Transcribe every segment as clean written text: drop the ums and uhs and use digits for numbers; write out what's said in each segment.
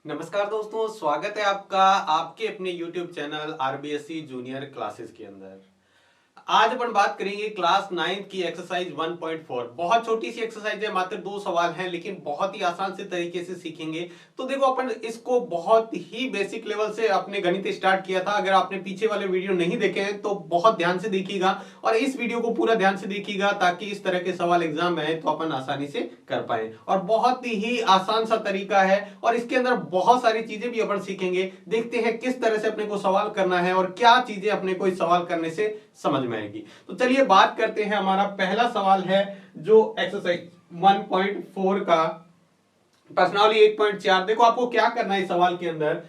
नमस्कार दोस्तों, स्वागत है आपका आपके अपने YouTube channel RBSC junior classes के अंदर। आज अपन बात करेंगे क्लास 9 की एक्सरसाइज 1.4। बहुत छोटी सी एक्सरसाइज है, मात्र 2 सवाल हैं, लेकिन बहुत ही आसान से तरीके से सीखेंगे। तो देखो, अपन इसको बहुत ही बेसिक लेवल से अपने गणित स्टार्ट किया था। अगर आपने पीछे वाले वीडियो नहीं देखे हैं तो बहुत ध्यान से देखिएगा और इस वीडियो को पूरा ध्यान से देखिएगा, ताकि इस तरह के सवाल एग्जाम में आए तो अपन आसानी से कर पाए। और बहुत ही आसान सा तरीका है और इसके अंदर बहुत सारी चीजें भी अपन सीखेंगे। देखते हैं किस तरह से अपने को सवाल करना है और क्या चीजें अपने को इस सवाल करने से समझ में आएगी। तो चलिए बात करते हैं। हमारा पहला सवाल है जो एक्सरसाइज 1.4 का प्रश्नावली 1.4। देखो, आपको क्या करना है इस सवाल के अंदर,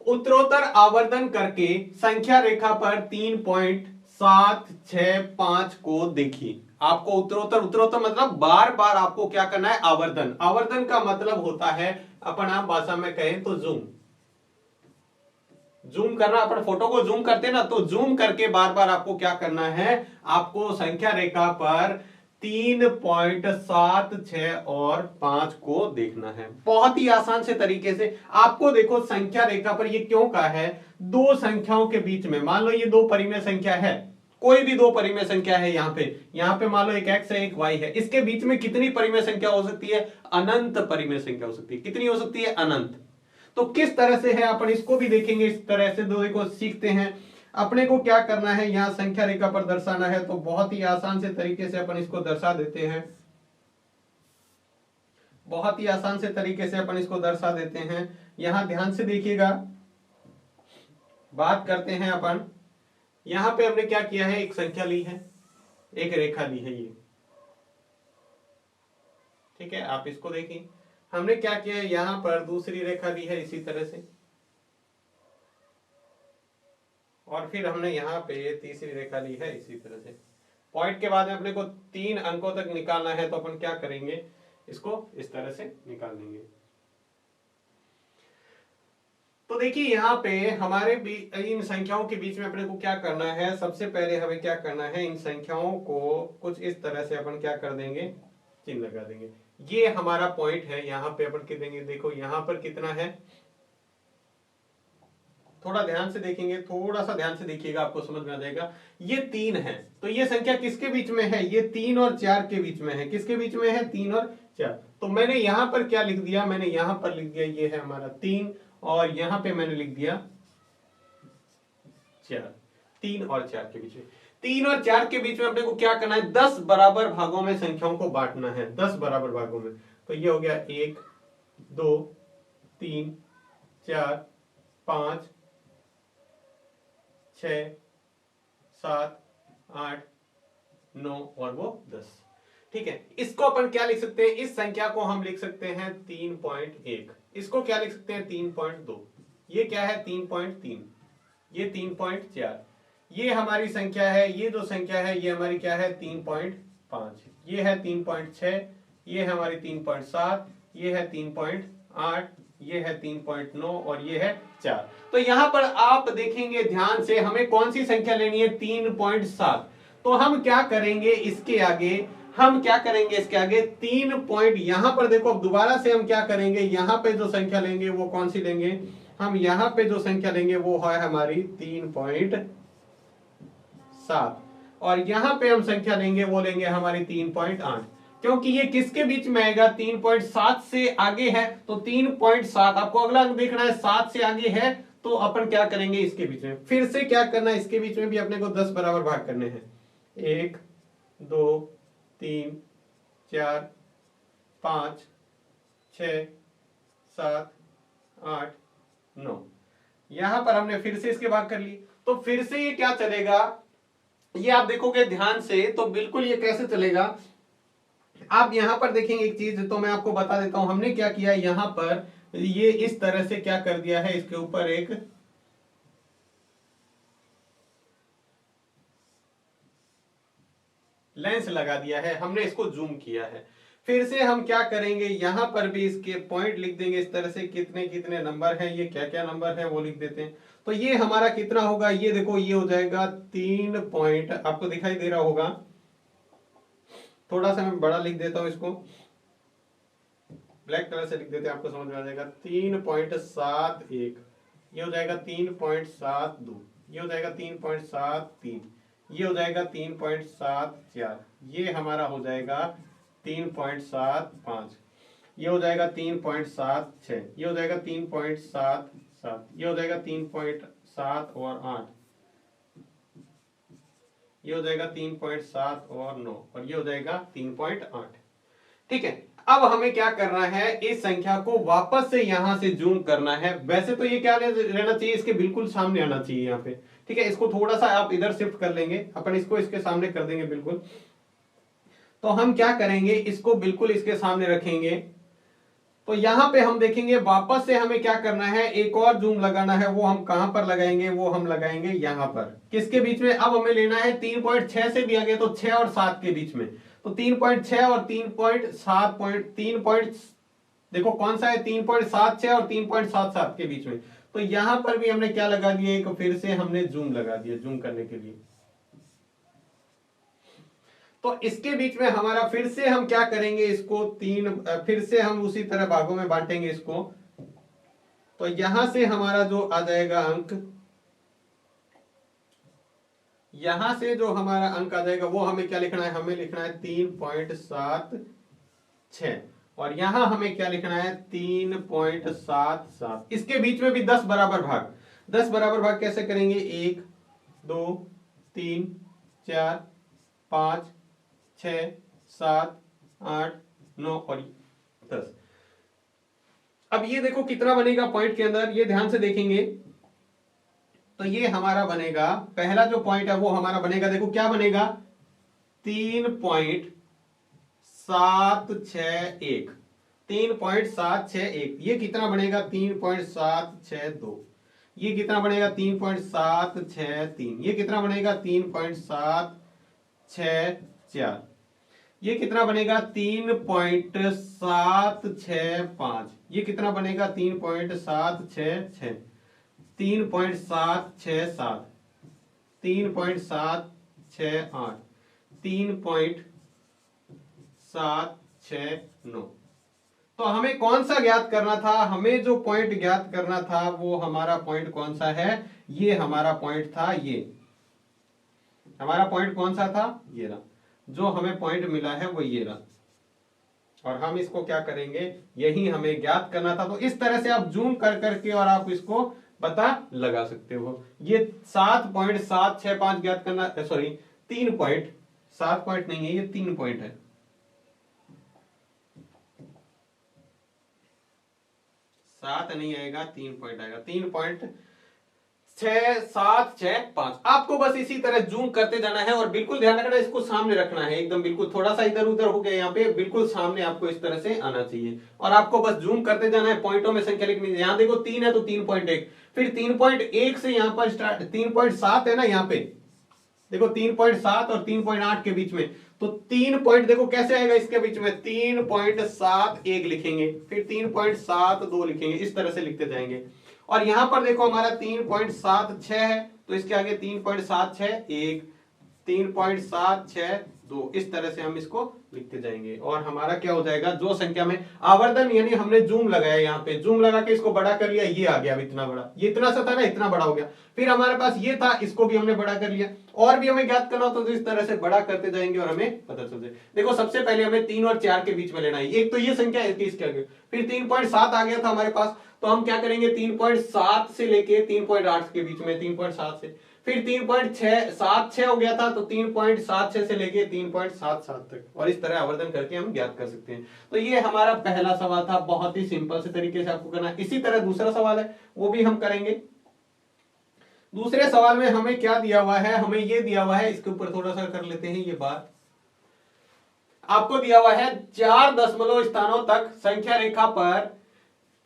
उत्तरोत्तर आवर्धन करके संख्या रेखा पर 3.765 को देखिए। आपको उत्तरोत्तर मतलब बार बार आपको क्या करना है, आवर्धन। आवर्धन का मतलब होता है, अपन आम भाषा में कहें तो जूम करना। अपन फोटो को जूम करते हैं ना, तो जूम करके बार बार आपको क्या करना है, आपको संख्या रेखा पर 3.76 और 5 को देखना है। बहुत ही आसान से तरीके से आपको देखो, संख्या रेखा पर ये क्यों का है, दो संख्याओं के बीच में, मान लो ये दो परिमेय संख्या है, कोई भी दो परिमेय संख्या है। यहाँ पे मान लो एक x है एक y है, इसके बीच में कितनी परिमेय संख्या हो सकती है, अनंत परिमेय संख्या हो सकती है। कितनी हो सकती है, अनंत। तो किस तरह से है अपन इसको भी देखेंगे। इस तरह से दो को सीखते हैं। अपने को क्या करना है, यहां संख्या रेखा पर दर्शाना है, तो बहुत ही आसान से तरीके से अपन इसको दर्शा देते हैं। बहुत ही आसान से तरीके से अपन इसको दर्शा देते हैं। यहां ध्यान से देखिएगा, बात करते हैं अपन। यहां पे हमने क्या किया है, एक संख्या ली है, एक रेखा ली है, ये ठीक है। आप इसको देखिए, हमने क्या किया है, यहां पर दूसरी रेखा ली है इसी तरह से, और फिर हमने यहाँ पे तीसरी रेखा ली है इसी तरह से। पॉइंट के बाद में अपने को 3 अंकों तक निकालना है, तो अपन क्या करेंगे, इसको इस तरह से निकाल देंगे। तो देखिए, यहाँ पे हमारे इन संख्याओं के बीच में अपने को क्या करना है, सबसे पहले हमें क्या करना है, इन संख्याओं को कुछ इस तरह से अपन क्या कर देंगे, चिन्ह लगा देंगे। ये हमारा पॉइंट है, यहाँ पे अपन क्या देंगे, देखो यहाँ पर कितना है, थोड़ा ध्यान से देखेंगे, थोड़ा सा ध्यान से देखिएगा, आपको समझ में आ जाएगा। ये 3 है, तो ये संख्या किसके बीच में है, ये 3 और 4 के बीच में है। किसके बीच में है, 3 और 4। तो मैंने यहां पर क्या लिख दिया, मैंने यहां पर लिख दिया, ये है हमारा 3, और यहां पे मैंने लिख दिया 4। 3 और 4 के बीच में, 3 और 4 के बीच में अपने को क्या करना है, 10 बराबर भागों में संख्याओं को बांटना है, 10 बराबर भागों में। तो ये हो गया 1 2 3 4 5 6 7 8 9 और वो 10। ठीक है, इसको अपन क्या लिख सकते हैं, इस संख्या को हम लिख सकते हैं 3.1। इसको क्या लिख सकते हैं, 3.2। ये क्या है, 3.3। ये 3.4। ये हमारी संख्या है, ये जो संख्या है ये हमारी क्या है, 3.5। ये है 3.6। ये है हमारी 3.7। ये है 3.8। ये है 3.9 और ये है 4। तो यहां पर आप देखेंगे ध्यान से, हमें कौन सी संख्या लेनी है, 3.7। तो हम क्या करेंगे, इसके आगे हम क्या करेंगे, इसके आगे 3 पॉइंट, यहां पर देखो, अब दोबारा से हम क्या करेंगे, यहां पे जो संख्या लेंगे वो कौन सी लेंगे, हम यहां पे जो संख्या लेंगे वो है हमारी 3.7, और यहां पे हम संख्या लेंगे वो लेंगे हमारी 3.8। क्योंकि ये किसके बीच में आएगा, 3.7 से आगे है, तो 3.7 आपको अगला अंक देखना है, 7 से आगे है, तो अपन क्या करेंगे, इसके बीच में फिर से क्या करना है, इसके बीच में भी अपने को 10 बराबर भाग करने हैं। 1 2 3 4 5 6 7 8 9। यहां पर हमने फिर से इसके भाग कर ली, तो फिर से ये क्या चलेगा, ये आप देखोगे ध्यान से तो बिल्कुल ये कैसे चलेगा। आप यहां पर देखेंगे एक चीज, तो मैं आपको बता देता हूं, हमने क्या किया, यहां पर ये इस तरह से क्या कर दिया है, इसके ऊपर एक लेंस लगा दिया है, हमने इसको जूम किया है। फिर से हम क्या करेंगे, यहां पर भी इसके पॉइंट लिख देंगे इस तरह से, कितने कितने नंबर हैं, ये क्या क्या नंबर है वो लिख देते हैं। तो ये हमारा कितना होगा, ये देखो, ये हो जाएगा 3 पॉइंट, आपको दिखाई दे रहा होगा, थोड़ा सा मैं बड़ा लिख देता हूं इसको, ब्लैक कलर से लिख देते हैं, आपको समझ में आ जाएगा। 3.71, ये हो जाएगा 3.72, ये हो जाएगा 3.73, ये हो जाएगा 3.74, ये हमारा हो जाएगा 3.75, ये हो जाएगा 3.76, ये हो जाएगा 3.77, ये हो जाएगा 3.7 और 8, ये हो जाएगा 3.7 और 9, और ये हो जाएगा 3.8। ठीक है, अब हमें क्या करना है, इस संख्या को वापस से यहां से जूम करना है। वैसे तो ये क्या रहना चाहिए, इसके बिल्कुल सामने आना चाहिए यहाँ पे। ठीक है, इसको थोड़ा सा आप इधर शिफ्ट कर लेंगे, अपन इसको इसके सामने कर देंगे बिल्कुल। तो हम क्या करेंगे, इसको बिल्कुल इसके सामने रखेंगे। तो यहां पे हम देखेंगे वापस से हमें क्या करना है, एक और जूम लगाना है। वो हम कहां पर लगाएंगे, वो हम लगाएंगे यहां पर। किसके बीच में, अब हमें लेना है 3.6 से दिया गया तो 6 और 7 के बीच में। तो 3.6 और 3.7 देखो कौन सा है, 3.76 और 3.77 के बीच में। तो यहां पर भी हमने क्या लगा दिया, एक फिर से हमने जूम लगा दिया, जूम करने के लिए। तो इसके बीच में हमारा फिर से हम क्या करेंगे, इसको फिर से हम उसी तरह भागों में बांटेंगे इसको। तो यहां से हमारा जो आ जाएगा अंक, यहां से जो हमारा अंक आ जाएगा वो हमें क्या लिखना है, हमें लिखना है 3.76, और यहां हमें क्या लिखना है 3.77। इसके बीच में भी 10 बराबर भाग। 10 बराबर भाग कैसे करेंगे, 1 2 3 4 5 6 7 8 9 और 10। अब ये देखो कितना बनेगा पॉइंट के अंदर, ये ध्यान से देखेंगे तो ये हमारा बनेगा, पहला जो पॉइंट है वो हमारा बनेगा, देखो क्या बनेगा, 3.761। 3.761, ये कितना बनेगा, 3.762। ये कितना बनेगा, 3.763। ये कितना बनेगा, 3.764। ये कितना बनेगा, 3.765। ये कितना बनेगा, 3.766। 3.767, 3.768, 3.769। तो हमें कौन सा ज्ञात करना था, हमें जो पॉइंट ज्ञात करना था वो हमारा पॉइंट कौन सा है, ये हमारा पॉइंट था, ये हमारा पॉइंट कौन सा था, ये रहा। जो हमें पॉइंट मिला है वो ये रहा, और हम इसको क्या करेंगे, यही हमें ज्ञात करना था। तो इस तरह से आप जूम कर करके और आप इसको पता लगा सकते हो। ये 7.765 ज्ञात करना, सॉरी 7 पॉइंट नहीं है, ये 3 पॉइंट है। 7 नहीं आएगा, 3 पॉइंट आएगा। 3.6765। आपको बस इसी तरह जूम करते जाना है, और बिल्कुल ध्यान रखना इसको सामने रखना है, एकदम बिल्कुल, थोड़ा सा इधर उधर हो गया यहाँ पे, बिल्कुल सामने आपको इस तरह से आना चाहिए। और आपको बस जूम करते जाना है, पॉइंटों में संख्या लिखनी है। यहाँ देखो 3 है तो 3.1, फिर 3.1 से यहाँ पर स्टार्ट, 3.7 है ना यहाँ पे, देखो 3.7 और 3.8 के बीच में। तो 3 पॉइंट देखो कैसे आएगा इसके बीच में, 3.71 लिखेंगे, फिर 3.72 लिखेंगे, इस तरह से लिखते जाएंगे। और यहां पर देखो हमारा 3.76 है, तो इसके आगे 3.761, 3.762, इस तरह से हम इसको लिखते जाएंगे। और हमारा क्या हो जाएगा, जो संख्या में आवर्धन, यानी हमने जूम लगाया, यहाँ पे जूम लगा के इसको बड़ा कर लिया, ये आ गया अब इतना बड़ा, ये इतना सा था ना, इतना बड़ा हो गया। फिर हमारे पास ये था, इसको भी हमने बड़ा कर लिया। और भी हमें ज्ञात करना हो तो इस तरह से बड़ा करते जाएंगे और हमें पता चल जाए। देखो सबसे पहले हमें 3 और 4 के बीच में लेना है, एक तो ये संख्या है, इसके आगे फिर 3.7 आ गया था हमारे पास, तो हम क्या करेंगे, 3.7 से लेके 3.8 के बीच में, 3.7 से, फिर 3.76 हो गया था, तो 3.76 से लेके 3.77 तक, और इस तरह आवर्धन करके हम ज्ञात कर सकते हैं। तो ये हमारा पहला सवाल था, बहुत ही सिंपल से तरीके से आपको करना है। इसी तरह दूसरा सवाल है, वो भी हम करेंगे। दूसरे सवाल में हमें क्या दिया हुआ है, हमें ये दिया हुआ है, इसके ऊपर थोड़ा सा कर लेते हैं ये बात। आपको दिया हुआ है 4 दशमलव स्थानों तक संख्या रेखा पर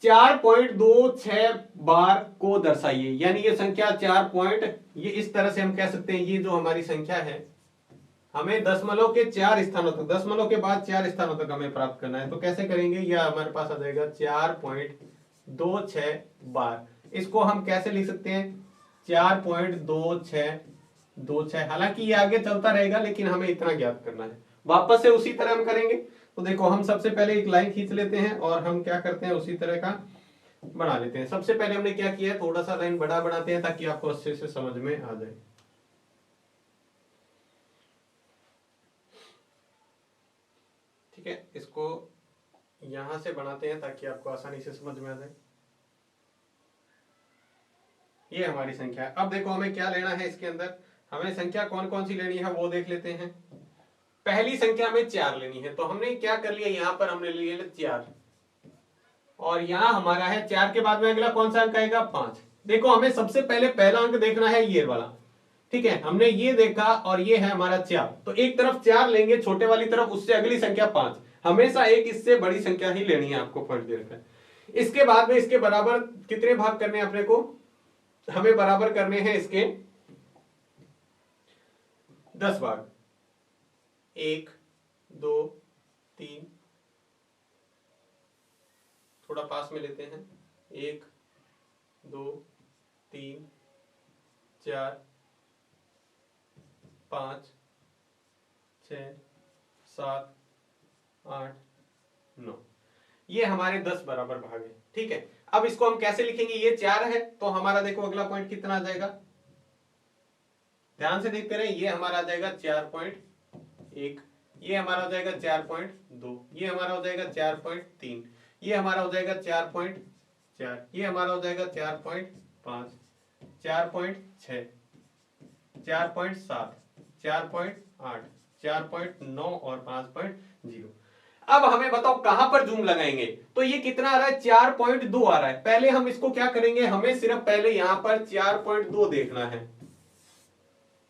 4.26 बार को दर्शाइए। यानी ये संख्या 4 पॉइंट, ये इस तरह से हम कह सकते हैं, ये जो हमारी संख्या है, हमें दशमलव के 4 स्थानों तक, दशमलव के बाद 4 स्थानों तक हमें प्राप्त करना है। तो कैसे करेंगे, यह हमारे पास आ जाएगा 4.26 बार। इसको हम कैसे लिख सकते हैं, 4.2626। हालांकि ये आगे चलता रहेगा, लेकिन हमें इतना ज्ञात करना है। वापस से उसी तरह हम करेंगे। तो देखो हम सबसे पहले एक लाइन खींच लेते हैं और हम क्या करते हैं उसी तरह का बना लेते हैं। सबसे पहले हमने क्या किया है, थोड़ा सा लाइन बड़ा बनाते हैं ताकि आपको अच्छे से समझ में आ जाए। ठीक है, इसको यहां से बनाते हैं ताकि आपको आसानी से समझ में आ जाए। ये हमारी संख्या है। अब देखो हमें क्या लेना है इसके अंदर, हमें संख्या कौन कौन सी लेनी है वो देख लेते हैं। पहली संख्या में 4 लेनी है, तो हमने क्या कर लिया, यहां पर हमने लिया 4 और यहां हमारा है 4 के बाद में अगला कौन सा अंक आएगा, 5। देखो हमें सबसे पहले पहला अंक देखना है ये वाला। ठीक है, हमने ये देखा और ये है हमारा 4, तो एक तरफ 4 लेंगे छोटे वाली तरफ, उससे अगली संख्या 5। हमेशा एक इससे बड़ी संख्या ही लेनी है आपको पॉइंट देकर। इसके बाद में इसके बराबर कितने भाग करने हैं अपने को, हमें बराबर करने हैं इसके 10 भाग। 1 2 3, थोड़ा पास में लेते हैं, 1 2 3 4 5 6 7 8 9, ये हमारे 10 बराबर भाग है। ठीक है, अब इसको हम कैसे लिखेंगे, ये 4 है तो हमारा देखो अगला पॉइंट कितना आ जाएगा, ध्यान से देखते रहे, ये हमारा आ जाएगा 4.1, ये हमारा हो जाएगा 4.2, ये हमारा हो जाएगा 4.3, ये हमारा हो जाएगा 4.4, ये हमारा हो जाएगा 4.5, 4.6, 4.7, 4.8, 4.9 और 5.0। अब हमें बताओ कहां पर जूम लगाएंगे, तो ये कितना आ रहा है, 4.2 आ रहा है। पहले हम इसको क्या करेंगे, हमें सिर्फ पहले यहां पर 4.2 देखना है,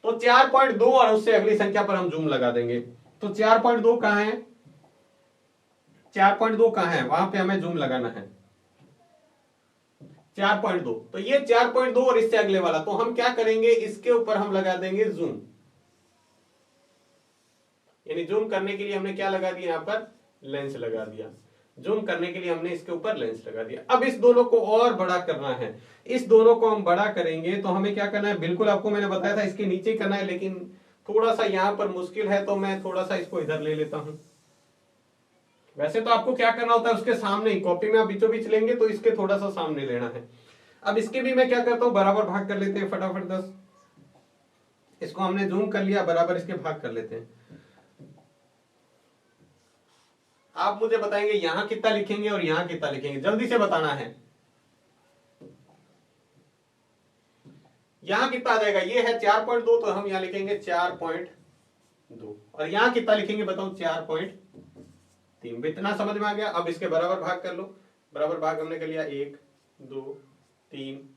तो 4.2 और उससे अगली संख्या पर हम जूम लगा देंगे। तो 4.2 कहां है, 4.2 कहां है, वहां पे हमें जूम लगाना है 4.2। तो ये 4.2 और इससे अगले वाला, तो हम क्या करेंगे, इसके ऊपर हम लगा देंगे जूम। यानी जूम करने के लिए हमने क्या लगा दिया, यहां पर लेंस लगा दिया। जूम करने के लिए हमने इसके ऊपर लेंस लगा दिया। अब इस दोनों को और बड़ा करना है, इस दोनों को हम बड़ा करेंगे तो हमें क्या करना है, बिल्कुल आपको मैंने बताया था इसके नीचे करना है, लेकिन थोड़ा सा यहां पर मुश्किल है तो मैं थोड़ा सा इसको इधर ले लेता हूं। वैसे तो आपको क्या करना होता है, उसके सामने ही, कॉपी में आप बीचों बीच लेंगे तो इसके थोड़ा सा सामने लेना है। अब इसके भी मैं क्या करता हूं, बराबर भाग कर लेते हैं फटाफट 10। इसको हमने जूम कर लिया, बराबर इसके भाग कर लेते हैं। आप मुझे बताएंगे यहां कितना लिखेंगे और यहां कितना लिखेंगे, जल्दी से बताना है। यहां कितना आ जाएगा, ये है 4.2, तो हम यहां लिखेंगे 4.2 और यहां कितना लिखेंगे बताओ, 4.3। इतना समझ में आ गया। अब इसके बराबर भाग कर लो, बराबर भाग हमने कर लिया, 1 2 3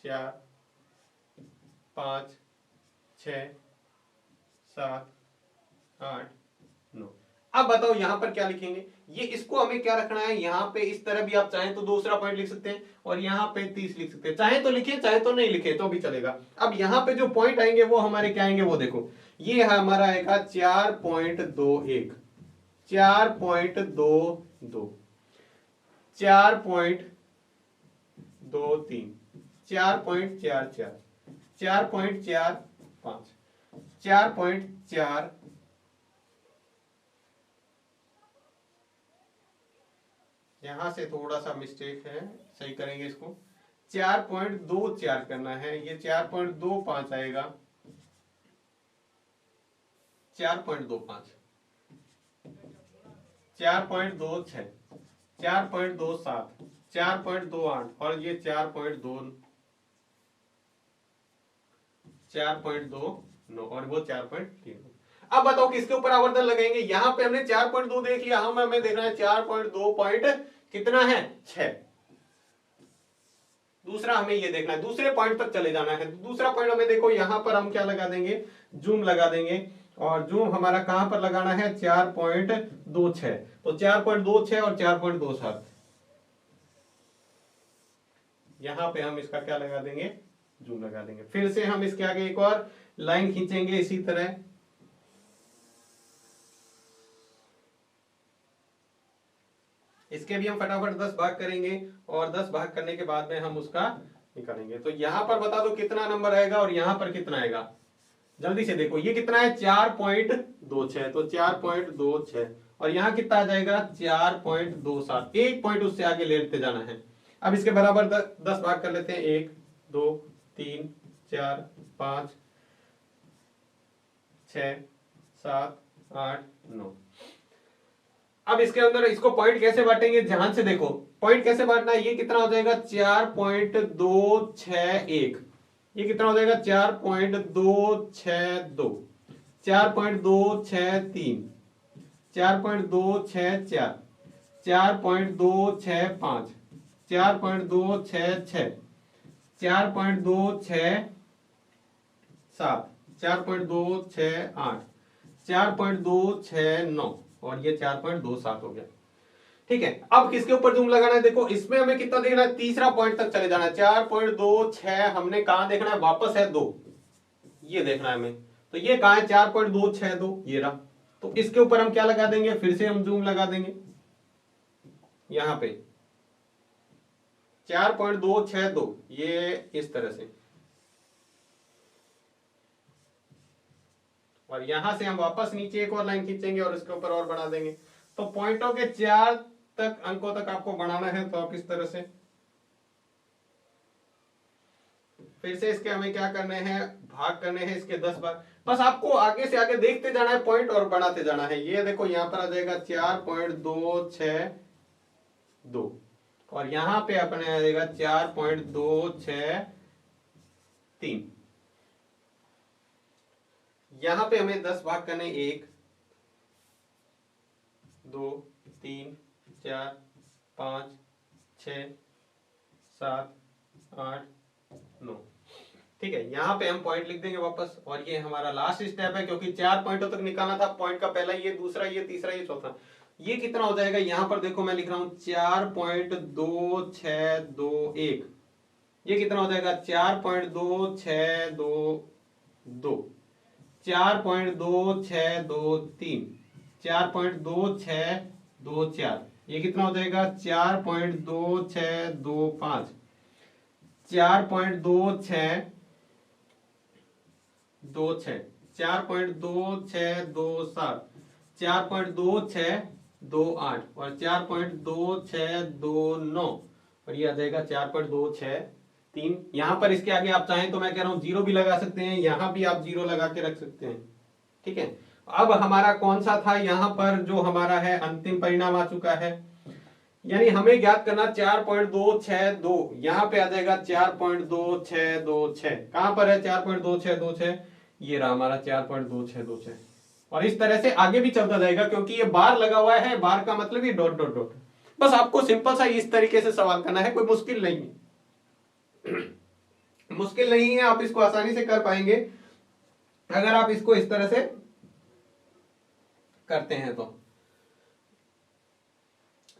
4 5 6 7 8 9। अब बताओ यहां पर क्या लिखेंगे, ये इसको हमें क्या रखना है, यहां पे इस तरह भी आप चाहें तो दूसरा पॉइंट लिख सकते हैं और यहां पे 30 लिख सकते हैं, चाहे तो लिखे चाहे तो नहीं लिखे तो भी चलेगा। अब यहां पे जो पॉइंट आएंगे वो हमारे क्या आएंगे, वो देखो, ये हमारा आएगा 4.21, 4.22, 4.23, 4.44, 4.45, 4.4, यहां से थोड़ा सा मिस्टेक है, सही करेंगे इसको, 4.24 करना है, ये 4.25 आएगा, 4.25, 4.26, 4.27, 4.28 और ये 4.29 और वो 4.3। अब बताओ किसके ऊपर आवर्धन लगाएंगे, यहां पे हमने 4.2 देख लिया, हमें देखना है 4.2 पॉइंट कितना है, 6। दूसरा हमें ये देखना है, दूसरे पॉइंट तक चले जाना है। दूसरा पॉइंट हमें देखो, यहां पर हम क्या लगा देंगे, जूम लगा देंगे और जूम हमारा कहां पर लगाना है, 4.26, तो 4.26 और 4.27, यहां पे हम इसका क्या लगा देंगे, जूम लगा देंगे। फिर से हम इसके आगे एक और लाइन खींचेंगे इसी तरह, इसके भी हम फटाफट 10 भाग करेंगे और 10 भाग करने के बाद में हम उसका निकालेंगे। तो यहां पर बता दो कितना नंबर आएगा और यहां पर कितना आएगा, जल्दी से देखो, ये कितना है, 4.26, तो 4.26 और यहाँ कितना आ जाएगा 4.27, 1 पॉइंट उससे आगे लेते जाना है। अब इसके बराबर 10 भाग कर लेते हैं, 1 2 3 4 5 6 7 8 9। अब इसके अंदर इसको पॉइंट कैसे बांटेंगे, ध्यान से देखो पॉइंट कैसे बांटना है। ये कितना हो जाएगा 4.261, ये कितना हो जाएगा 4.262, 4.263, 4.264, 4.265, 4.266, 4.267, 4.268, 4.269 और ये 4.27 हो गया। ठीक है, अब किसके ऊपर जूम लगाना है, देखो इसमें हमें कितना देखना है, तीसरा पॉइंट तक चले जाना है। 4.26 हमने कहा देखना है, वापस है 2, ये देखना है हमें। तो ये कहा है 4.262, ये रहा। तो इसके ऊपर हम क्या लगा देंगे, फिर से हम जूम लगा देंगे यहां पे 4.262, ये इस तरह से, और यहां से हम वापस नीचे एक और लाइन खींचेंगे और इसके ऊपर और बढ़ा देंगे। तो पॉइंटों के 4 तक अंकों तक आपको बढ़ाना है, तो आप इस तरह से फिर से इसके हमें क्या करने हैं, भाग करने हैं इसके 10 बार। बस आपको आगे से आगे देखते जाना है, पॉइंट और बढ़ाते जाना है। ये देखो यहां पर आ जाएगा 4.262 और यहां पे अपने आ जाएगा 4.263। यहां पे हमें 10 भाग करने, 1 2 3 4 5 6 7 8 9। ठीक है, यहां पे हम पॉइंट लिख देंगे वापस, और ये हमारा लास्ट स्टेप है, क्योंकि 4 पॉइंटों तक निकालना था। पॉइंट का पहला, ये दूसरा, ये तीसरा, ये चौथा। ये कितना हो जाएगा, यहां पर देखो मैं लिख रहा हूं 4.2621, ये कितना हो जाएगा 4.2622, 4.2623, 4.2624, ये कितना हो जाएगा 4.2625, 4.2626, 4.2627, 4.2628 और 4.2629, और ये आ जाएगा 4.263। यहां पर इसके आगे आप चाहें तो मैं कह रहा हूं 0 भी लगा सकते हैं, यहां भी आप 0 लगा के रख सकते हैं। ठीक है, अब हमारा कौन सा था, यहां पर जो हमारा है अंतिम परिणाम आ चुका है, यानी हमें ज्ञात करना 4.262, यहां पे आ जाएगा 4.2626। कहां पर है 4.2626, ये रहा हमारा 4.2626। और इस तरह से आगे भी चलता जाएगा, क्योंकि ये बार लगा हुआ है, बार का मतलब ये डॉट डॉट डॉट। बस आपको सिंपल सा इस तरीके से सवाल करना है, कोई मुश्किल नहीं है। मुश्किल नहीं है, आप इसको आसानी से कर पाएंगे अगर आप इसको इस तरह से करते हैं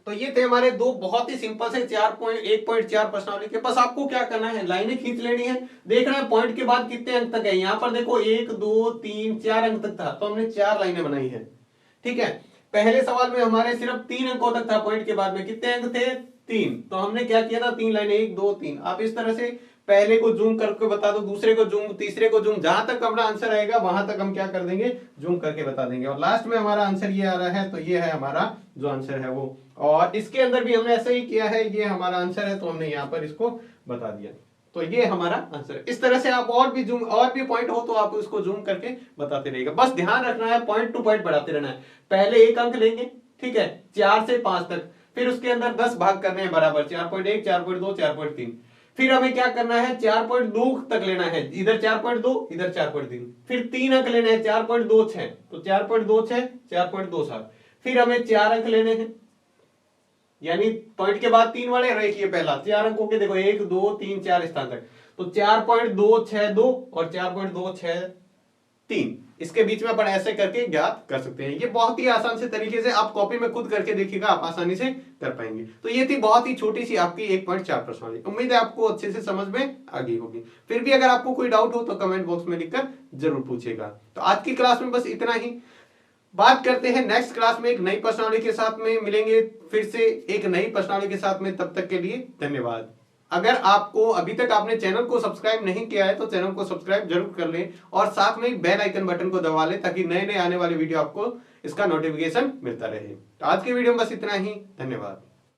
तो ये थे हमारे दो बहुत ही सिंपल से 1.4 प्रश्नावली के। बस आपको क्या करना है, लाइनें खींच लेनी है, देखना है पॉइंट के बाद कितने अंक तक है। यहां पर देखो 1 2 3 4 अंक तक था, तो हमने 4 लाइनें बनाई है। ठीक है, पहले सवाल में हमारे सिर्फ 3 अंकों तक था, पॉइंट के बाद में कितने अंक थे 3, तो हमने क्या किया था 3 लाइनें 1 2 3। आप इस तरह से पहले को जूम करके बता दो, दूसरे को जूम, तीसरे को जूम, जहां तक अपना आंसर आएगा वहां तक हम क्या कर देंगे, जूम करके बता देंगे। और लास्ट में हमारा आंसर ये आ रहा है, तो ये है हमारा जो आंसर है वो। और इसके अंदर भी हमने ऐसे ही किया है, ये हमारा आंसर है, तो हमने यहाँ पर इसको बता दिया। तो ये हमारा आंसर है। इस तरह से आप और भी पॉइंट हो तो आप उसको जूम करके बताते रहिएगा। बस ध्यान रखना है, पॉइंट टू पॉइंट बढ़ाते रहना है। पहले 1 अंक लेंगे, ठीक है, 4 से 5 तक, फिर उसके अंदर 10 भाग करने हैं बराबर, 4.1 4.2 4.3। फिर हमें क्या करना है 4.2 तक लेना है, इधर 4.2 इधर 4.3। फिर 3 अंक लेने हैं 4.26, तो 4.26 4.27। फिर हमें 4 अंक लेने हैं, यानी पॉइंट के बाद 3 वाले रेखिए पहला 4 अंकों के, देखो 1 2 3 4 स्थान तक, तो 4.262 और 4.263, इसके बीच में अपन ऐसे करके ज्ञात कर सकते हैं। ये बहुत ही आसान से तरीके से आप कॉपी में खुद करके देखिएगा, आप आसानी से कर पाएंगे। तो ये थी बहुत ही छोटी सी आपकी 1.4 प्रश्नावली। उम्मीद है आपको अच्छे से समझ में आ गई होगी। फिर भी अगर आपको कोई डाउट हो तो कमेंट बॉक्स में लिखकर जरूर पूछेगा। तो आज की क्लास में बस इतना ही। बात करते हैं नेक्स्ट क्लास में एक नई प्रश्नावली के साथ में मिलेंगे, फिर से एक नई प्रश्नावली के साथ में। तब तक के लिए धन्यवाद। अगर आपको अभी तक आपने चैनल को सब्सक्राइब नहीं किया है तो चैनल को सब्सक्राइब जरूर कर लें और साथ में बेल आइकन बटन को दबा लें ताकि नए नए आने वाले वीडियो आपको इसका नोटिफिकेशन मिलता रहे। तो आज की वीडियो में बस इतना ही। धन्यवाद।